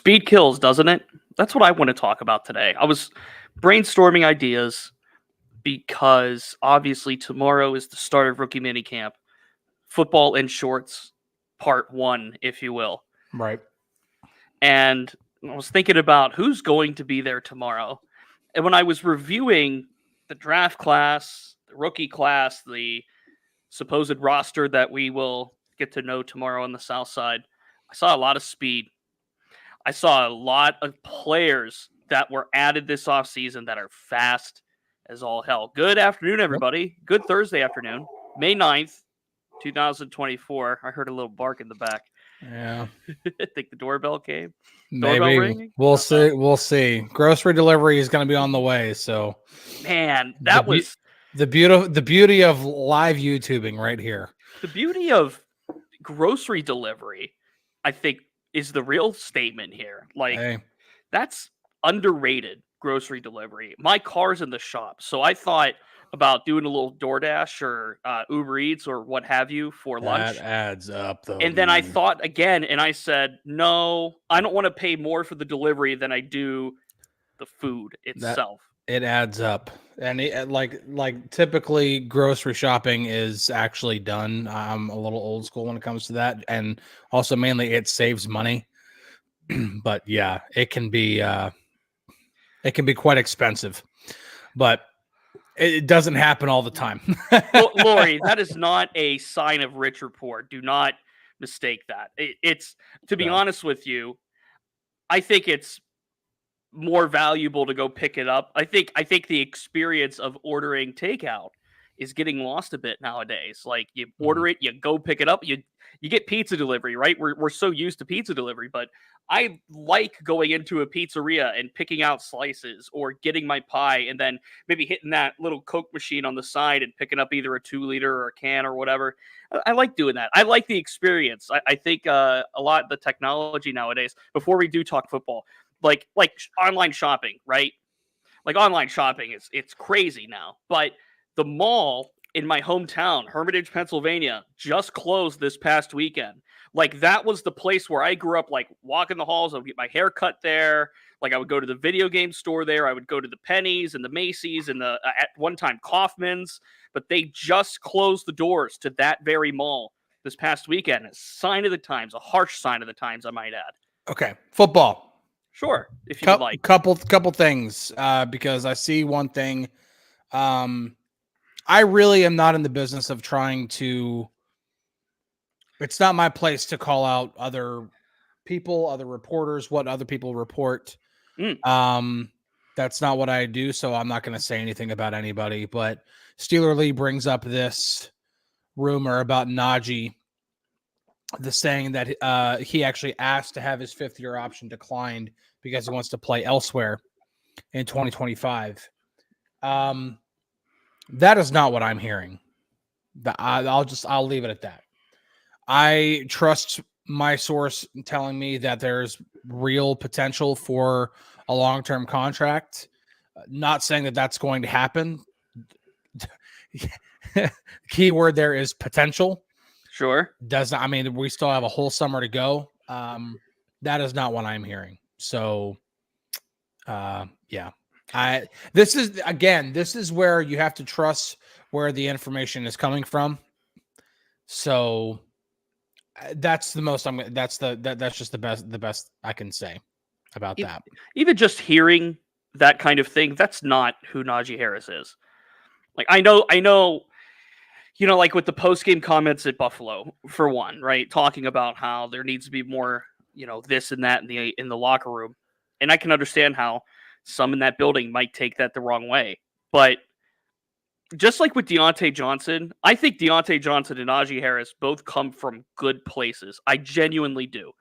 Speed kills, doesn't it? That's what I want to talk about today. I was brainstorming ideas because obviously tomorrow is the start of rookie minicamp. Football in shorts, part 1, if you will. Right. And I was thinking about who's going to be there tomorrow. And when I was reviewing the draft class, the rookie class, the supposed roster that we will get to know tomorrow on the South Side, I saw a lot of speed. I saw a lot of players that were added this offseason that are fast as all hell. Good afternoon, everybody. Good Thursday afternoon, May 9th, 2024. I heard a little bark in the back. Yeah. I think the doorbell came. Maybe. Ringing? We'll see. We'll see. Grocery delivery is going to be on the way. So, man, that was the beauty of live YouTubing right here. The beauty of grocery delivery, I think, is the real statement here. Like, that's underrated, grocery delivery. My car's in the shop, so I thought about doing a little DoorDash or Uber Eats or what have you for lunch. That adds up, though. And then I thought again, and I said, no, I don't want to pay more for the delivery than I do the food itself. It adds up. And like typically grocery shopping is actually done. I'm a little old school when it comes to that. And also mainly it saves money. But yeah, it can be quite expensive. But it doesn't happen all the time. Well, Lori, that is not a sign of rich rapport. Do not mistake that. It's to be honest with you, I think it's more valuable to go pick it up. I think the experience of ordering takeout is getting lost a bit nowadays. Like, you order it, you go pick it up, you get pizza delivery, right? We're so used to pizza delivery, but I like going into a pizzeria and picking out slices or getting my pie and then maybe hitting that little Coke machine on the side and picking up either a 2-liter or a can or whatever. I like doing that. I like the experience. I think a lot of the technology nowadays, before we do talk football, like online shopping, right? Like, online shopping it's crazy now. But the mall in my hometown, Hermitage, Pennsylvania, just closed this past weekend. Like, that was the place where I grew up, like, walking the halls. I would get my hair cut there. Like, I would go to the video game store there. I would go to the Pennies and the Macy's and the, at one time, Kaufman's. But they just closed the doors to that very mall this past weekend. A sign of the times, a harsh sign of the times, I might add. Okay, football. Sure, if you would like. Couple things, because I see one thing. I really am not in the business of trying to. It's not my place to call out other people, other reporters, what other people report. That's not what I do, so I'm not going to say anything about anybody. But Steeler Lee brings up this rumor about Najee, the saying that he actually asked to have his 5th-year option declined because he wants to play elsewhere in 2025. That is not what I'm hearing. I'll leave it at that. I trust my source telling me that there's real potential for a long-term contract. Not saying that that's going to happen. Key word there is potential. Sure. We still have a whole summer to go. That is not what I'm hearing. So, yeah. This is where you have to trust where the information is coming from. So that's the most that's just the best I can say about that. Even just hearing that kind of thing, that's not who Najee Harris is. Like, I know, like with the post-game comments at Buffalo, for one, right? Talking about how there needs to be more, this and that in the locker room. And I can understand how some in that building might take that the wrong way. But just like with Deontay Johnson, I think Deontay Johnson and Najee Harris both come from good places. I genuinely do.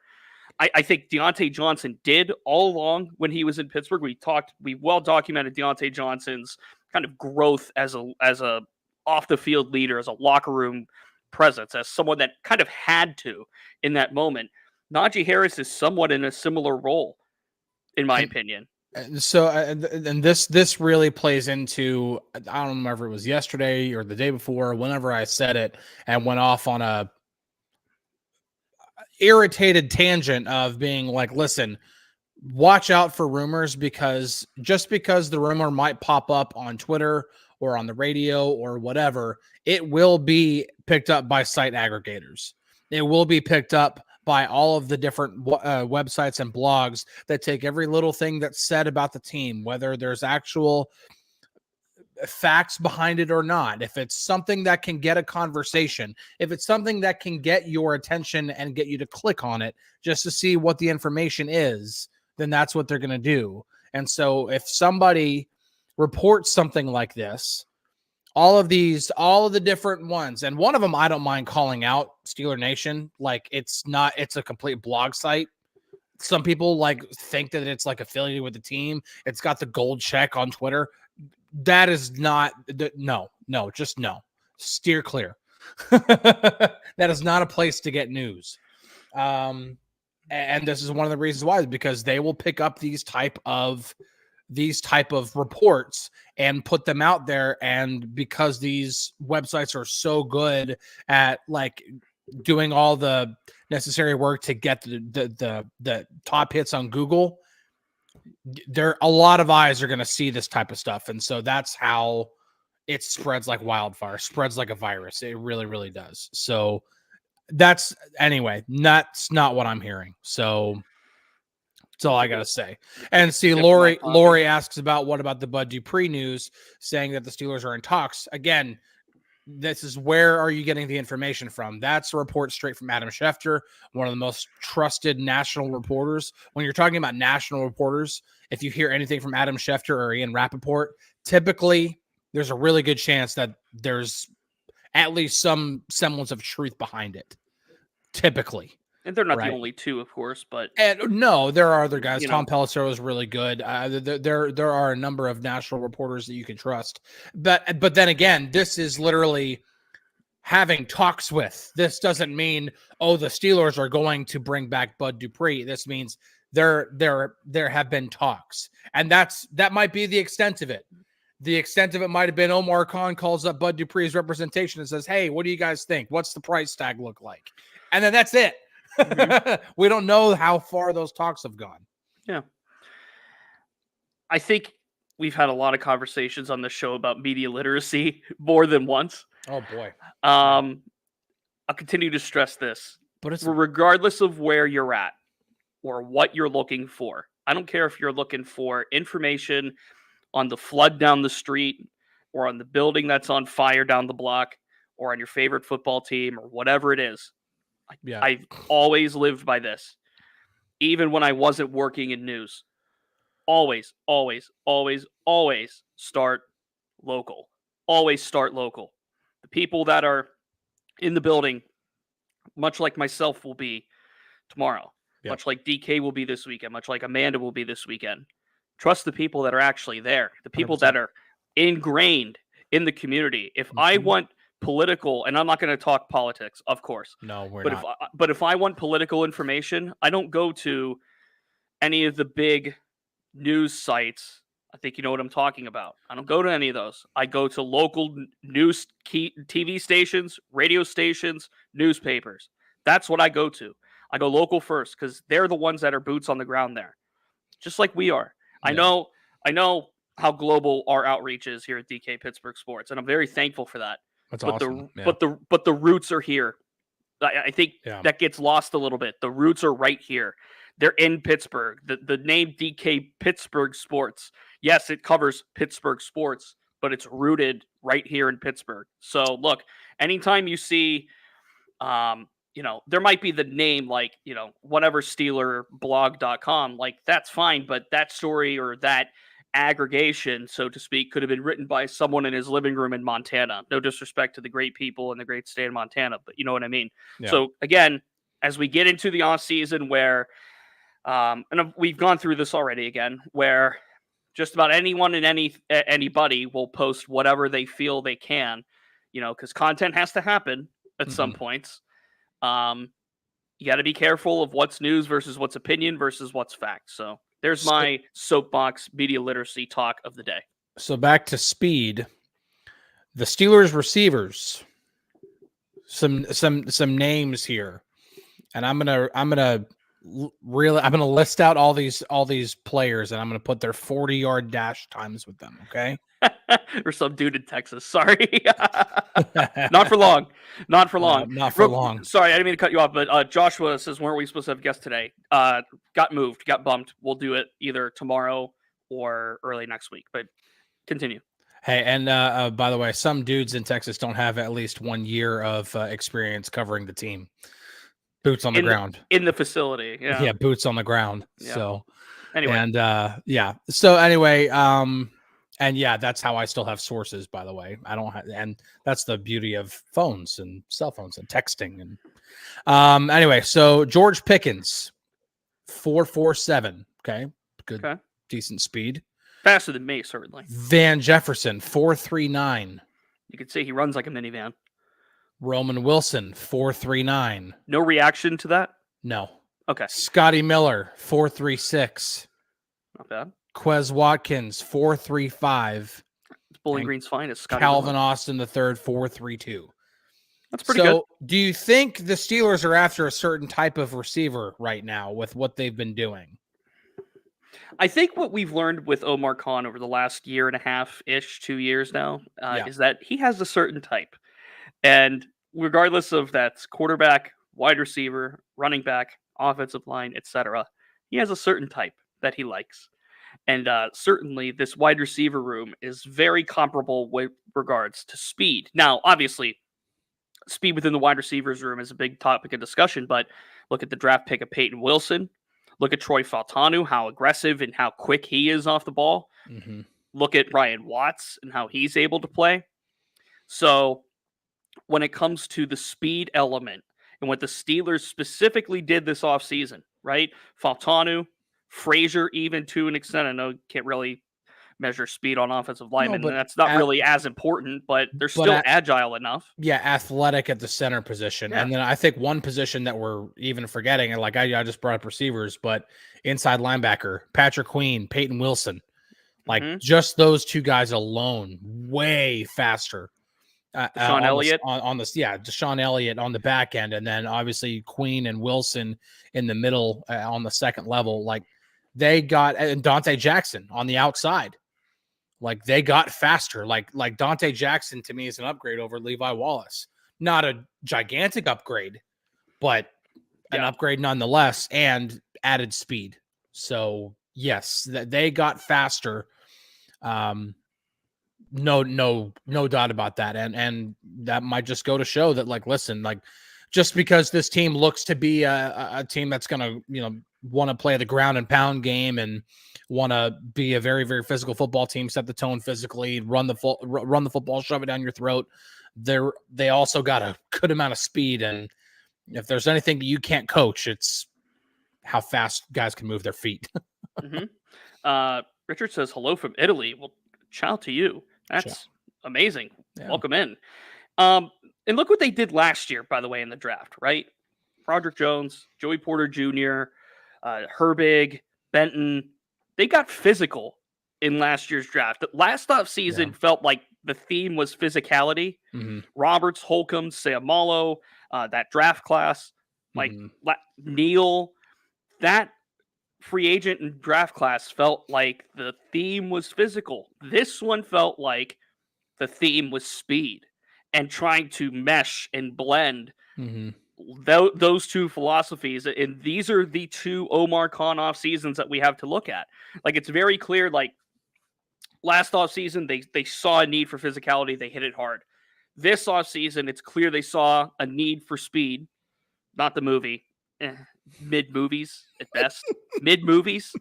I think Deontay Johnson did all along when he was in Pittsburgh. We well documented Deontay Johnson's kind of growth as a off the field leader, as a locker room presence, as someone that kind of had to in that moment. Najee Harris is somewhat in a similar role, in my opinion. So, and this really plays into, I don't remember if it was yesterday or the day before, whenever I said it and went off on a irritated tangent of being like, listen, watch out for rumors, because just because the rumor might pop up on Twitter or on the radio or whatever, it will be picked up by site aggregators. It will be picked up by all of the different websites and blogs that take every little thing that's said about the team, whether there's actual facts behind it or not. If it's something that can get a conversation, if it's something that can get your attention and get you to click on it just to see what the information is, then that's what they're going to do. And so if somebody reports something like this, all of the different ones, and one of them I don't mind calling out, Steeler Nation, like it's a complete blog site. Some people like think that it's like affiliated with the team. It's got the gold check on Twitter. That is not, just no. Steer clear. That is not a place to get news. And this is one of the reasons why, is because they will pick up these type of reports and put them out there. And because these websites are so good at like doing all the necessary work to get the top hits on Google, a lot of eyes are going to see this type of stuff. And so that's how it spreads like wildfire, spreads like a virus. It really, really does. So that's not what I'm hearing. So that's all I got to say. And see, Lori asks about, what about the Bud Dupree news saying that the Steelers are in talks? Again, this is, where are you getting the information from? That's a report straight from Adam Schefter, one of the most trusted national reporters. When you're talking about national reporters, if you hear anything from Adam Schefter or Ian Rappaport, typically there's a really good chance that there's at least some semblance of truth behind it. Typically. And they're not the only two, of course, but no, there are other guys. Tom Pelissero is really good. There are a number of national reporters that you can trust. But then again, this is literally having talks with. This doesn't mean, oh, the Steelers are going to bring back Bud Dupree. This means there have been talks, and that might be the extent of it. The extent of it might have been Omar Khan calls up Bud Dupree's representation and says, "Hey, what do you guys think? What's the price tag look like?" And then that's it. Mm-hmm. We don't know how far those talks have gone. Yeah. I think we've had a lot of conversations on the show about media literacy more than once. Oh boy. I'll continue to stress this. But regardless of where you're at or what you're looking for, I don't care if you're looking for information on the flood down the street or on the building that's on fire down the block or on your favorite football team or whatever it is. Yeah. I've always lived by this, even when I wasn't working in news. Always, always, always, always start local. Always start local. The people that are in the building, much like myself will be tomorrow, much like DK will be this weekend, much like Amanda will be this weekend. Trust the people that are actually there, the people 100%. That are ingrained in the community. If I want political, and I'm not going to talk politics, of course. No, we're not. But if I want political information, I don't go to any of the big news sites. I think you know what I'm talking about. I don't go to any of those. I go to local news TV stations, radio stations, newspapers. That's what I go to. I go local first because they're the ones that are boots on the ground there, just like we are. Yeah. I know how global our outreach is here at DK Pittsburgh Sports, and I'm very thankful for that. That's awesome. But the roots are here. I think that gets lost a little bit. The roots are right here. They're in Pittsburgh. The name DK Pittsburgh Sports. Yes, it covers Pittsburgh sports, but it's rooted right here in Pittsburgh. So look, anytime you see, there might be the name like, whatever SteelerBlog.com, like that's fine. But that story or that aggregation, so to speak, could have been written by someone in his living room in Montana. No disrespect to the great people in the great state of Montana, but you know what I mean? Yeah. So again, as we get into the off season where, and we've gone through this already again, where just about anyone and anybody will post whatever they feel they can, because content has to happen at some points. You got to be careful of what's news versus what's opinion versus what's fact. So there's my soapbox media literacy talk of the day. So back to speed. The Steelers receivers. Some names here. And I'm gonna really, I'm going to list out all these players, and I'm going to put their 40-yard dash times with them. Okay. Or some dude in Texas. Sorry. Not for long. Not for long. Not for long. Sorry, I didn't mean to cut you off, but Joshua says, weren't we supposed to have guests today? Got moved, got bumped. We'll do it either tomorrow or early next week, but continue. Hey, and by the way, some dudes in Texas don't have at least 1 year of experience covering the team. Boots on the ground. In the facility. Yeah. Yeah, boots on the ground. Yeah. So anyway. And yeah. So anyway, and yeah, that's how I still have sources, by the way. I don't have, and that's the beauty of phones and cell phones and texting. And anyway, so George Pickens, 4.47. Okay. Good. Okay. Decent speed. Faster than me, certainly. Van Jefferson, 4.39. You could say he runs like a minivan. Roman Wilson, 4.39. No reaction to that? No. Okay. Scotty Miller, 4.36. Not bad. Quez Watkins, 4.35. It's Bowling Green's finest. Scotty Calvin Miller. Austin III, 4.32. That's pretty good. Do you think the Steelers are after a certain type of receiver right now with what they've been doing? I think what we've learned with Omar Khan over the last year and a half-ish, 2 years now, is that he has a certain type. And regardless of that's quarterback, wide receiver, running back, offensive line, etc., he has a certain type that he likes. And certainly this wide receiver room is very comparable with regards to speed. Now, obviously, speed within the wide receivers room is a big topic of discussion, but look at the draft pick of Peyton Wilson. Look at Troy Fautanu, how aggressive and how quick he is off the ball. Mm-hmm. Look at Ryan Watts and how he's able to play. So when it comes to the speed element and what the Steelers specifically did this offseason, right? Fautanu, Frazier, even to an extent. I know you can't really measure speed on offensive linemen, and that's not really as important, but they're still agile enough. Yeah, athletic at the center position. Yeah. And then I think one position that we're even forgetting, and like I just brought up receivers, but inside linebacker, Patrick Queen, Peyton Wilson, like just those two guys alone, way faster. Deshaun Elliott Deshaun Elliott on the back end, and then obviously Queen and Wilson in the middle on the second level. Like they got, and Dante Jackson on the outside. Like they got faster. Like Dante Jackson to me is an upgrade over Levi Wallace. Not a gigantic upgrade, but an upgrade nonetheless, and added speed. So yes, they got faster. No doubt about that. And that might just go to show that, like, listen, like just because this team looks to be a team that's going to, want to play the ground and pound game and want to be a very, very physical football team, set the tone physically, run the football, shove it down your throat. They also got a good amount of speed. And if there's anything you can't coach, it's how fast guys can move their feet. Richard says, hello from Italy. Well, ciao to you. That's amazing. Yeah. Welcome in. And look what they did last year, by the way, in the draft, right? Broderick Jones, Joey Porter Jr., Herbig, Benton. They got physical in last year's draft. Last offseason felt like the theme was physicality. Roberts, Holcomb, Seumalo, that draft class, like Neal, that free agent and draft class felt like the theme was physical. This one felt like the theme was speed and trying to mesh and blend those two philosophies. And these are the two Omar Khan off seasons that we have to look at. Like, it's very clear, like last off season, they saw a need for physicality. They hit it hard. This off season, it's clear they saw a need for speed, not the movie. Mid movies at best. Mid movies.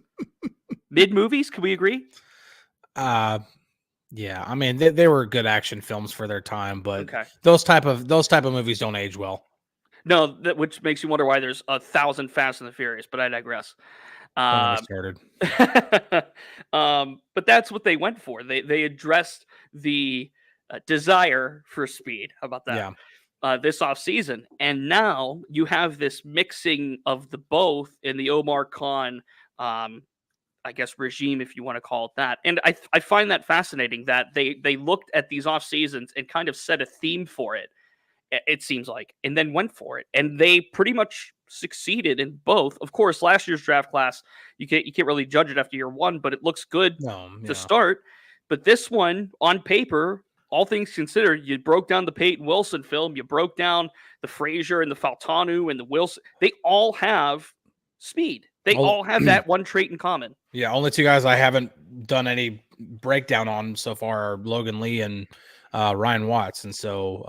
Can we agree? Yeah. I mean, they were good action films for their time, but those type of movies don't age well. No, which makes you wonder why there's 1,000 Fast and the Furious. But I digress. Started. But that's what they went for. They addressed the desire for speed. How about that? Yeah. This offseason. And now you have this mixing of the both in the Omar Khan, I guess, regime, if you want to call it that. And I find that fascinating that they looked at these off seasons and kind of set a theme for it, it seems like, and then went for it. And they pretty much succeeded in both. Of course, last year's draft class, you can't really judge it after year one, but it looks good to start. But this one, on paper, all things considered, you broke down the Peyton Wilson film, you broke down the Frazier and the Faltanu and the Wilson. They all have speed. They all have that one trait in common. Yeah, only two guys I haven't done any breakdown on so far are Logan Lee and Ryan Watts. And so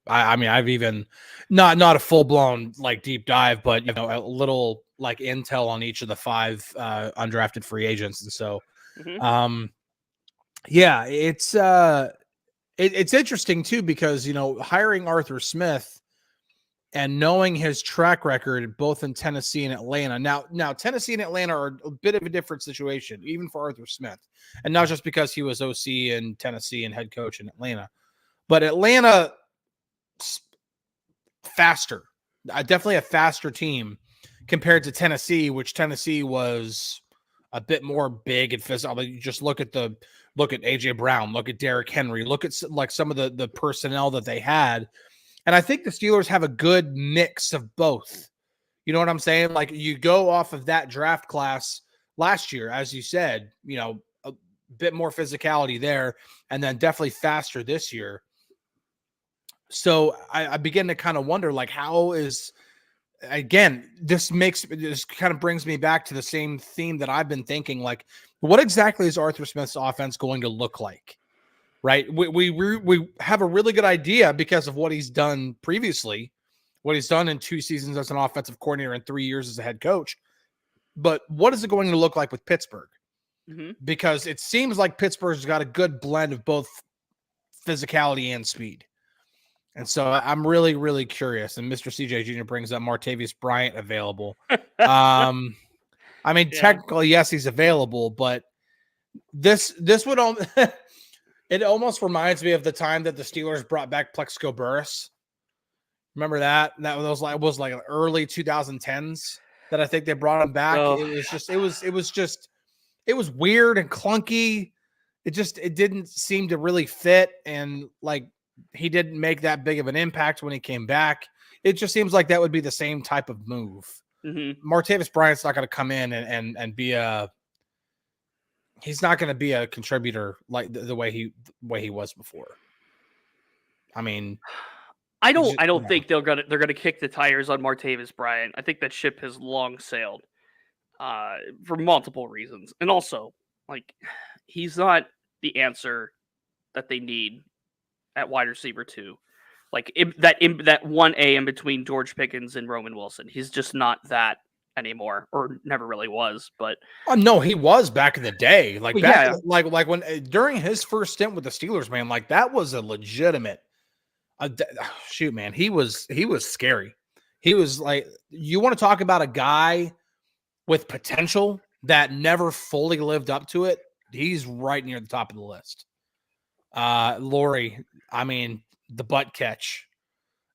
I mean, I've even not a full blown like deep dive, but a little like intel on each of the 5 undrafted free agents. And so yeah, it's interesting too, because hiring Arthur Smith and knowing his track record both in Tennessee and Atlanta. Now Tennessee and Atlanta are a bit of a different situation, even for Arthur Smith. And not just because he was OC in Tennessee and head coach in Atlanta, but Atlanta faster, definitely a faster team compared to Tennessee, which Tennessee was a bit more big and physical. You just look at AJ Brown, look at Derrick Henry, look at like some of the personnel that they had. And I think the Steelers have a good mix of both. You know what I'm saying? Like, you go off of that draft class last year, as you said, a bit more physicality there, and then definitely faster this year. So I begin to kind of wonder, like, how is, again, this kind of brings me back to the same theme that I've been thinking, like, what exactly is Arthur Smith's offense going to look like? Right. We have a really good idea because of what he's done previously, what he's done in 2 seasons as an offensive coordinator and 3 years as a head coach. But what is it going to look like with Pittsburgh? Because it seems like Pittsburgh's got a good blend of both physicality and speed. And so I'm really, really curious. And Mr. CJ Jr. brings up Martavis Bryant available. I mean, technically, yes, he's available, but this would only it almost reminds me of the time that the Steelers brought back Plexico Burress. Remember that? That was like early 2010s that I think they brought him back. Oh. It was weird and clunky. It didn't seem to really fit, and like he didn't make that big of an impact when he came back. It just seems like that would be the same type of move. Martavis Bryant's not going to come in and be he's not going to be a contributor like the way he was before. I mean, I don't think they're gonna kick the tires on Martavis Bryant. I think that ship has long sailed for multiple reasons, and also like he's not the answer that they need at wide receiver 2. Like that 1A in between George Pickens and Roman Wilson. He's just not that anymore, or never really was. But no, he was back in the day. Like like when during his first stint with the Steelers, man, like that was a legitimate shoot, man. He was scary. He was like, you want to talk about a guy with potential that never fully lived up to it. He's right near the top of the list. Laurie, I mean, the butt catch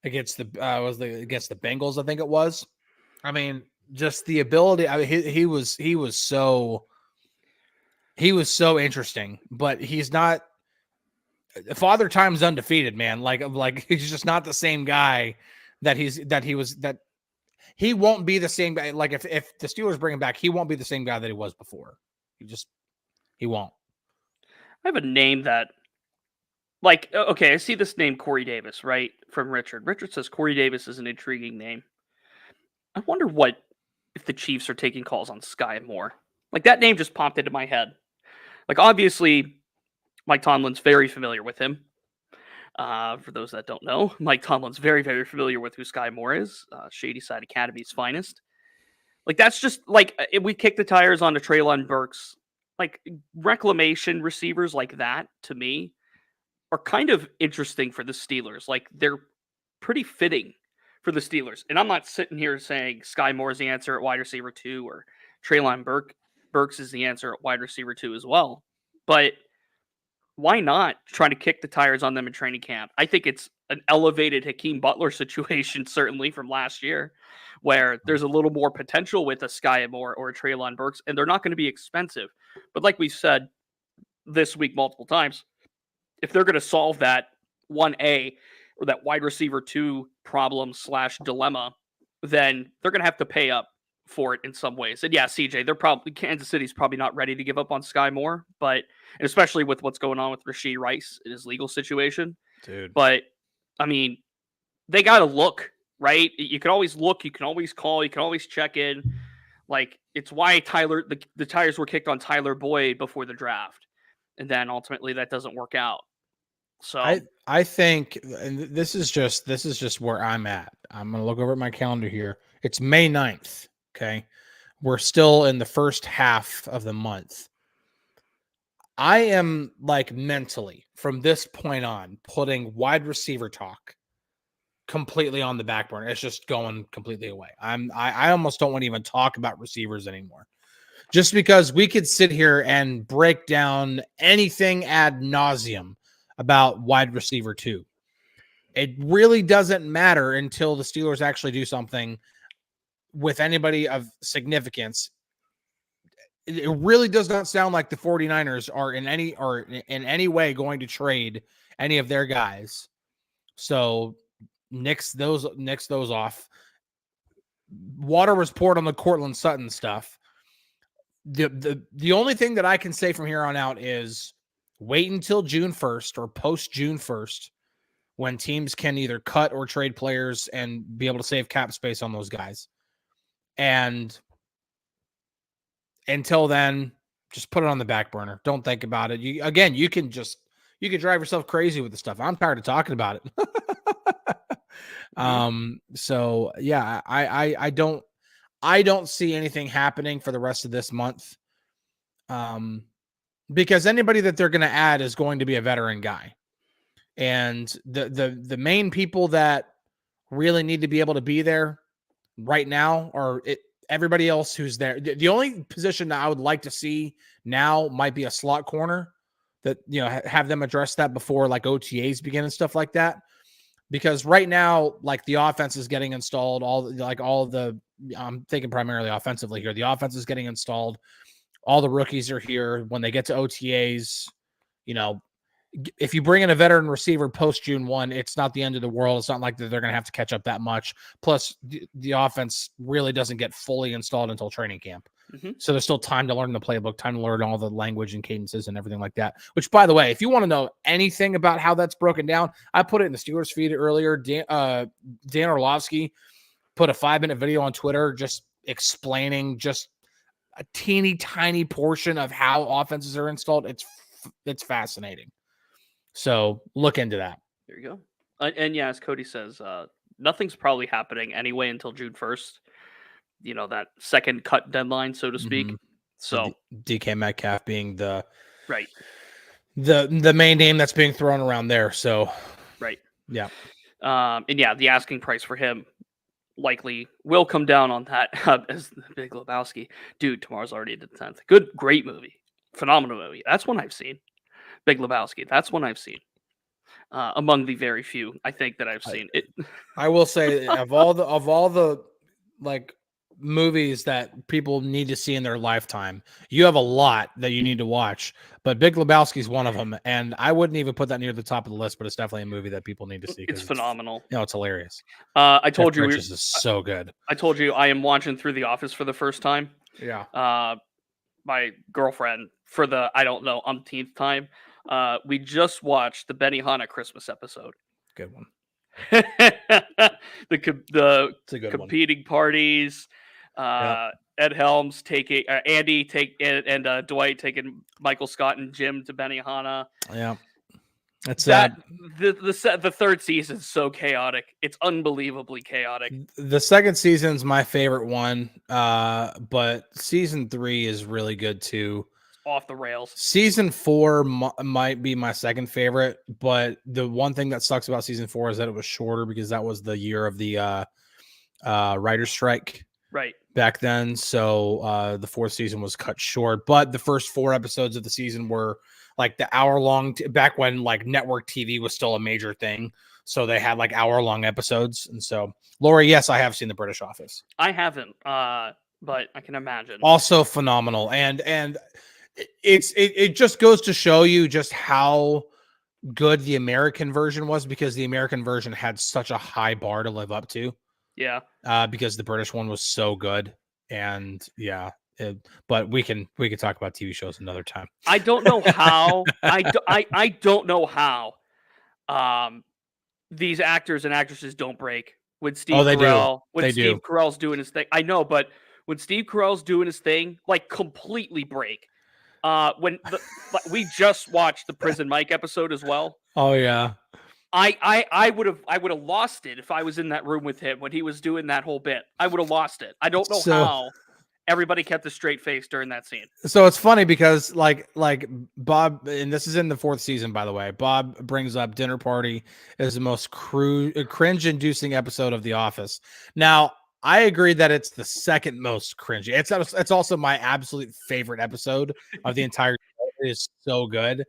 against the Bengals, I think it was. I mean, just the ability. I mean, he was so interesting, but he's not. Father Time's undefeated, man. Like he's just not the same guy that he won't be the same guy. Like if the Steelers bring him back, he won't be the same guy that he was before. He won't. I have a name that, like, okay, I see this name Corey Davis, right, from Richard. Richard says Corey Davis is an intriguing name. I wonder if the Chiefs are taking calls on Sky Moore. Like, that name just popped into my head. Like, obviously, Mike Tomlin's very familiar with him. For those that don't know, Mike Tomlin's very, very familiar with who Sky Moore is. Shady Side Academy's finest. Like, that's just, like, if we kick the tires on the Treylon Burks, like, reclamation receivers like that, to me, are kind of interesting for the Steelers. Like, they're pretty fitting for the Steelers. And I'm not sitting here saying Sky Moore is the answer at wide receiver 2 or Treylon Burks is the answer at wide receiver 2 as well. But why not try to kick the tires on them in training camp? I think it's an elevated Hakeem Butler situation, certainly from last year, where there's a little more potential with a Sky Moore or a Treylon Burks, and they're not going to be expensive. But like we said this week multiple times, if they're going to solve that 1A or that wide receiver 2 problem / dilemma, then they're going to have to pay up for it in some ways. And yeah, CJ, Kansas City's probably not ready to give up on Sky Moore, and especially with what's going on with Rashee Rice in his legal situation. Dude. But I mean, they got to look, right? You can always look, you can always call, you can always check in. Like, it's why the tires were kicked on Tyler Boyd before the draft. And then ultimately that doesn't work out. So I think, and this is just where I'm at. I'm going to look over at my calendar here. It's May 9th. Okay. We're still in the first half of the month. I am like mentally from this point on putting wide receiver talk completely on the back burner. It's just going completely away. I almost don't want to even talk about receivers anymore. Just because we could sit here and break down anything ad nauseum about wide receiver 2. It really doesn't matter until the Steelers actually do something with anybody of significance. It really does not sound like the 49ers are in any way going to trade any of their guys. So nix those off. Water was poured on the Cortland Sutton stuff. The only thing that I can say from here on out is wait until June 1st or post June 1st when teams can either cut or trade players and be able to save cap space on those guys. And until then, just put it on the back burner. Don't think about it. You can drive yourself crazy with the stuff. I'm tired of talking about it. So yeah, I don't see anything happening for the rest of this month. Because anybody that they're going to add is going to be a veteran guy. And the main people that really need to be able to be there right now are everybody else who's there. The only position that I would like to see now might be a slot corner that, have them address that before like OTAs begin and stuff like that. Because right now, like the offense is getting installed, I'm thinking primarily offensively here. The offense is getting installed. All the rookies are here. When they get to OTAs, if you bring in a veteran receiver post June 1, it's not the end of the world. It's not like they're going to have to catch up that much. Plus, the offense really doesn't get fully installed until training camp. Mm-hmm. So there's still time to learn the playbook, time to learn all the language and cadences and everything like that. Which, by the way, if you want to know anything about how that's broken down, I put it in the Steelers feed earlier. Dan Orlovsky put a 5-minute video on Twitter just explaining just a teeny tiny portion of how offenses are installed. It's fascinating. So look into that. There you go. And yeah, as Cody says, nothing's probably happening anyway until June 1st. That second cut deadline, so to speak. Mm-hmm. So DK Metcalf being the main name that's being thrown around there. So right. Yeah. And yeah, the asking price for him likely will come down on that as the Big Lebowski. Dude, tomorrow's already the 10th. Great movie. Phenomenal movie. That's one I've seen. Big Lebowski. That's one I've seen. Among the very few, I think, that I've seen. I will say of all the like movies that people need to see in their lifetime, you have a lot that you need to watch, but Big Lebowski is one of them, and I wouldn't even put that near the top of the list, but it's definitely a movie that people need to see. It's phenomenal. It's hilarious. I told you this is so good. I told you I am watching through The Office for the first time. Yeah. My girlfriend, for the umpteenth time, we just watched the Benihana Christmas episode. Good one. the competing one. Parties. Ed Helms taking Andy and Dwight taking Michael Scott and Jim to Benihana. Yeah, that's the third season is so chaotic. It's unbelievably chaotic. The second season's my favorite one, but season 3 is really good too. Off the rails. Season 4 might be my second favorite, but the one thing that sucks about season 4 is that it was shorter because that was the year of the writer's strike. Right. Back then. So the 4th season was cut short, but the first 4 episodes of the season were like the hour-long, back when like network TV was still a major thing. So they had like hour-long episodes. And so, Lori, yes, I have seen The British Office. I haven't, but I can imagine. Also phenomenal. And it just goes to show you just how good the American version was, because the American version had such a high bar to live up to. Yeah. Because the British one was so good. And yeah, but we can talk about TV shows another time. I don't know how. I don't know how. These actors and actresses don't break when Steve They do. Carell when Steve Carell's doing his thing. I know, but when Steve Carell's doing his thing, like completely break. We just watched the Prison Mike episode as well. Oh yeah. I would have lost it if I was in that room with him when he was doing that whole bit. I would have lost it. I don't know how everybody kept a straight face during that scene. So it's funny because like Bob, and this is in the 4th season, by the way, Bob brings up Dinner Party is the most cringe-inducing episode of The Office. Now, I agree that it's the second most cringy. It's also my absolute favorite episode of the entire show. It is so good.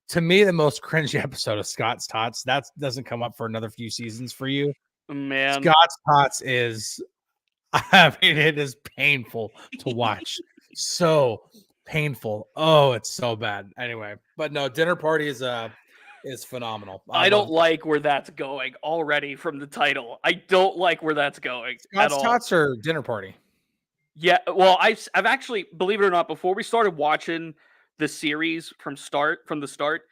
To me, the most cringy episode of Scott's Tots. That doesn't come up for another few seasons for you. Man, Scott's Tots is, I mean, it is painful to watch. So painful. Oh, it's so bad. Anyway, but no, Dinner Party is phenomenal. I don't like where that's going already from the title. I don't like where that's going. Scott's Tots or Dinner Party? Yeah, well, I've actually, believe it or not, before we started watching the series from the start,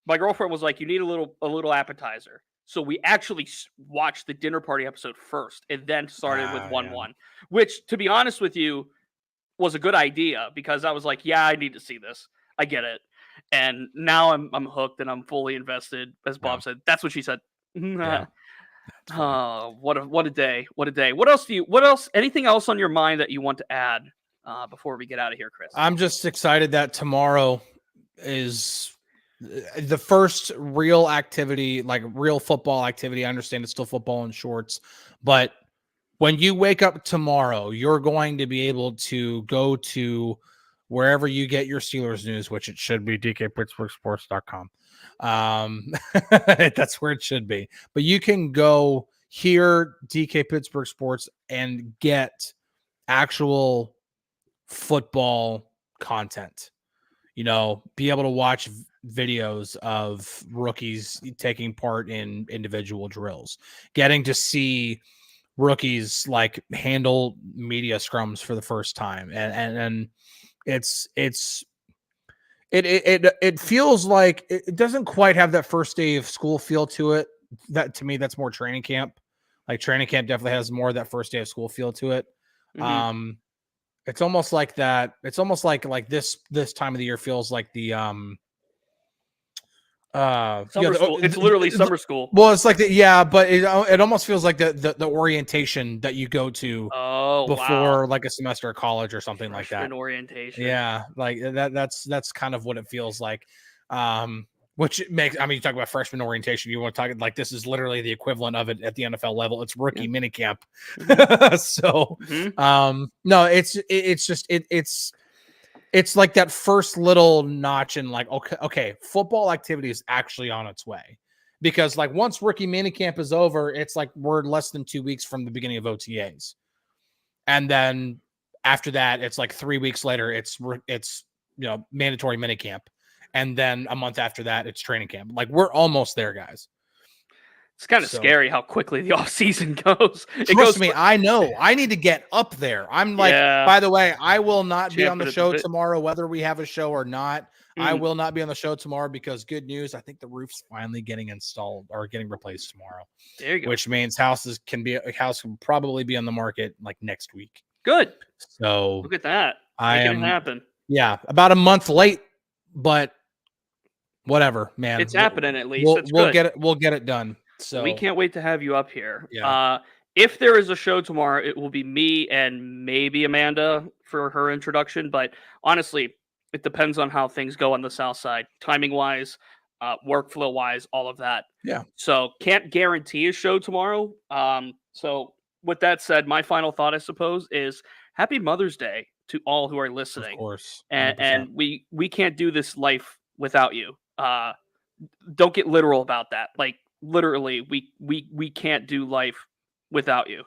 my girlfriend was like, "You need a little appetizer." So we actually watched the Dinner Party episode first, and then started with 1-1, which, to be honest with you, was a good idea because I was like, "Yeah, I need to see this. I get it." And now I'm hooked and I'm fully invested. As Bob said, that's what she said. Yeah. Oh, what a day! What a day! What else? Anything else on your mind that you want to add before we get out of here, Chris? I'm just excited that tomorrow is the first real activity, like real football activity. I understand it's still football in shorts, but when you wake up tomorrow, you're going to be able to go to wherever you get your Steelers news, which it should be DKPittsburghSports.com. That's where it should be. But you can go hear DK Pittsburgh Sports and get actual football content. You know, be able to watch videos of rookies taking part in individual drills, getting to see rookies like handle media scrums for the first time, and it feels like it doesn't quite have that first day of school feel to it. That, to me, that's more training camp. Like training camp definitely has more of that first day of school feel to it. Mm-hmm. It's almost like that. It's almost like this time of the year feels like the summer school. It's literally summer school. Well, it's like but it almost feels like the orientation that you go to before like a semester of college or something like that. Orientation. Yeah, like that's kind of what it feels like. Which makes, I mean, you talk about freshman orientation, you want to talk like this is literally the equivalent of it at the NFL level. It's rookie minicamp. Mm-hmm. So no, it's like that first little notch in like, okay, football activity is actually on its way. Because like once rookie minicamp is over, it's like we're less than 2 weeks from the beginning of OTAs. And then after that, it's like 3 weeks later, it's mandatory minicamp. And then a month after that, it's training camp. Like we're almost there, guys. It's kind of scary how quickly the off season goes. Trust me, I know. I need to get up there. I'm like, by the way, I will not be on the show tomorrow, whether we have a show or not. I will not be on the show tomorrow because good news, I think the roof's finally getting installed or getting replaced tomorrow. There you go. Which means a house can probably be on the market like next week. Good. So look at that. Making it happen. Yeah, about a month late, but whatever, man. It's happening at least. We'll get it. We'll get it done. So we can't wait to have you up here. Yeah. If there is a show tomorrow, it will be me and maybe Amanda for her introduction. But honestly, it depends on how things go on the South Side, timing wise, workflow wise, all of that. Yeah. So can't guarantee a show tomorrow. So with that said, my final thought, I suppose, is Happy Mother's Day to all who are listening. Of course. And we can't do this life without you. Don't get literal about that. Like literally, we can't do life without you.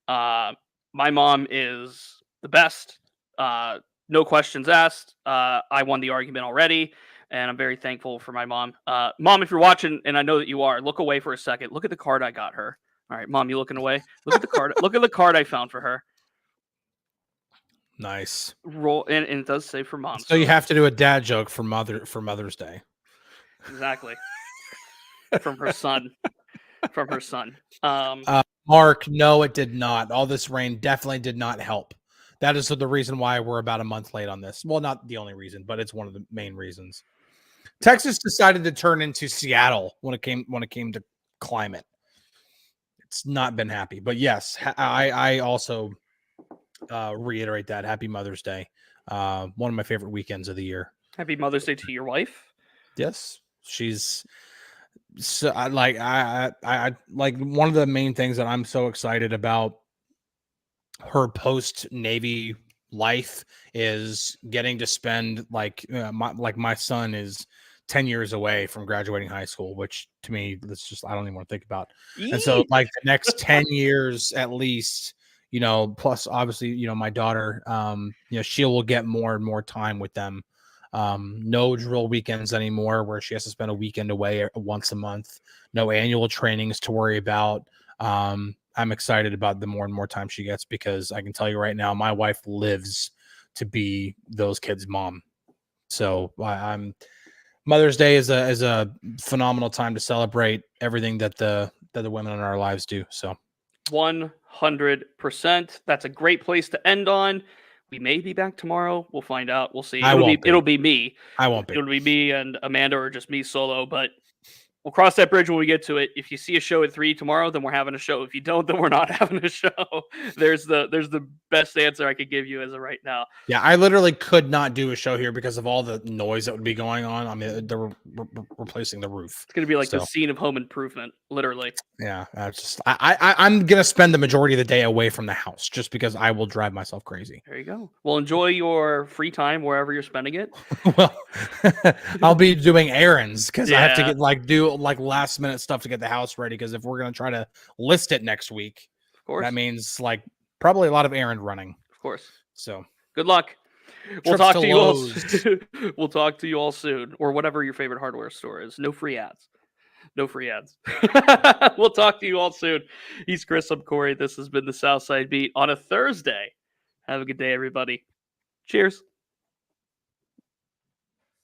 My mom is the best. No questions asked. I won the argument already, and I'm very thankful for my mom. Mom, if you're watching, and I know that you are, look away for a second. Look at the card I got her. All right, Mom, you looking away? Look at the card. Look at the card I found for her. Nice. Roll, and it does say for Mom. So you have to do a dad joke for Mother's Day. Exactly. From her son. From her son. Mark, no, it did not. All this rain definitely did not help. That is the reason why we're about a month late on this. Well, not the only reason, but it's one of the main reasons. Texas decided to turn into Seattle when it came to climate. It's not been happy, but yes, I also reiterate that. Happy Mother's Day. One of my favorite weekends of the year. Happy Mother's Day to your wife. Yes, she's so I like one of the main things that I'm so excited about her post Navy life is getting to spend my son is 10 years away from graduating high school, which to me, that's just, I don't even want to think about. And so like the next 10 years at least, plus obviously, my daughter, she will get more and more time with them. No drill weekends anymore where she has to spend a weekend away once a month. No annual trainings to worry about. I'm excited about the more and more time she gets because I can tell you right now, my wife lives to be those kids' mom. So I'm Mother's Day is a phenomenal time to celebrate everything that the women in our lives do. So 100%. That's a great place to end on. We may be back tomorrow. We'll find out. We'll see. It'll be me. I won't be. It'll be me and Amanda, or just me solo. But we'll cross that bridge when we get to it. If you see a show at 3 tomorrow, then we're having a show. If you don't, then we're not having a show. There's the best answer I could give you as of right now. Yeah, I literally could not do a show here because of all the noise that would be going on. I mean, they're replacing the roof. It's gonna be like the scene of Home Improvement, literally. Yeah, I'm gonna spend the majority of the day away from the house just because I will drive myself crazy. There you go. Well, enjoy your free time wherever you're spending it. Well, I'll be doing errands because I have to do last minute stuff to get the house ready. Because if we're gonna try to list it next week, of course, that means probably a lot of errand running. Of course. So good luck. We'll talk to you all. We'll talk to you all soon, or whatever your favorite hardware store is. No free ads. No free ads. We'll talk to you all soon. He's Chris. I'm Corey. This has been the Southside Beat on a Thursday. Have a good day, everybody. Cheers.